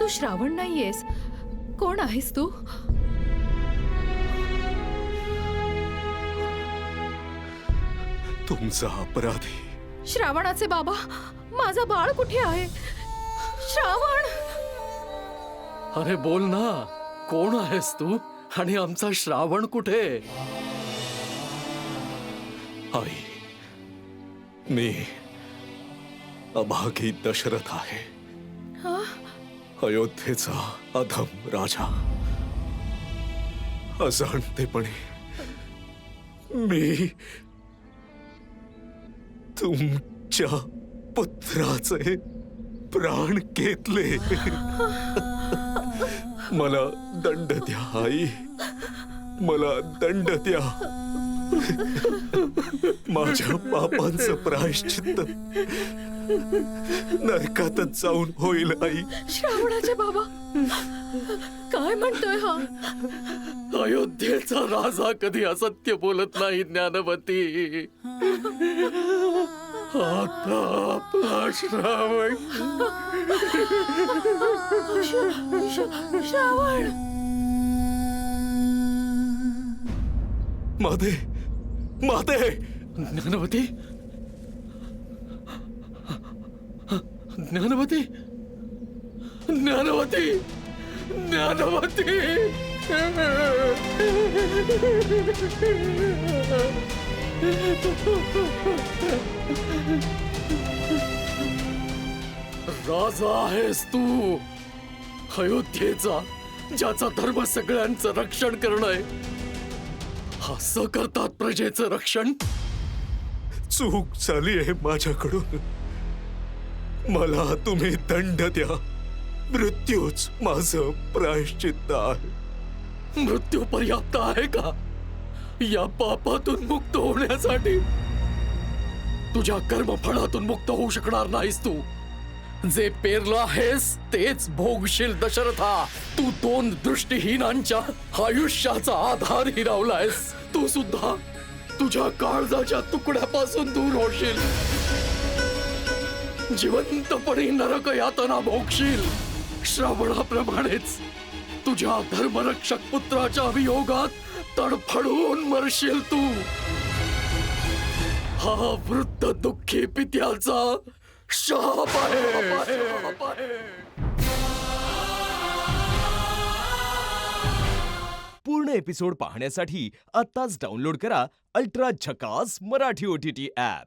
तू श्रावण नाहीयेस. कोण आहेस तू? तुमचा अपराधी. श्रावणाचे बाबा, माझा बाळ कुठे आहे? श्रावण. अरे बोल ना, कोण आहेस तू आणि आमचा श्रावण कुठे? आई, मी अभागी दशरथ आहे, हा? अयोध्येचा अधम राजा. अजाणतेपणे मी तुमच्या पुत्राचे प्राण घेतले. मला दंड द्या आई, मला दंड द्या. माझ्या पापांचं प्रायश्चित्त नरकातच जाऊन होईल आई. श्रावणाचे बाबा, काय म्हणतोय हा? अयोध्येचा राजा कधी असत्य बोलत नाही ज्ञानवती. आता आपला श्रावण. श्रावण. माते, माते. ज्ञानवती, ज्ञानवती, ज्ञानवती, ज्ञानवती. राजा आहेस तू अयोध्येचा, ज्याचा धर्म सगळ्यांचं रक्षण करणं आहे. असं करतात प्रजेचं रक्षण? चूक झाली आहे माझ्याकडून. मला तुम्ही दंड द्या. मृत्यूच माझं प्रायश्चित्त आहे. मृत्यू पर्याप्त आहे का या पापातून मुक्त होण्यासाठी? तुझ्या कर्मफळातून मुक्त होऊ शकणार नाहीस तू. जे पेरलं आहेस तेच भोगशील दशरथा. तू 2 दृष्टिहीनांच्या आयुष्याचा आधार हिरावलायस. तू सुद्धा तुझ्या काळजाच्या तुकड्यापासून दूर होशील. जिवंतपणे नरक यातना भोगशील. श्रावणाप्रमाणेच तुझ्या धर्मरक्षक पुत्राच्या वियोगात तडफडून मरशील तू. हा वृद्ध दुःखी पित्याचा शाप आहे. पूर्ण एपिसोड पाहण्यासाठी आत्ताच डाउनलोड करा अल्ट्रा झकास मराठी OTT ॲप.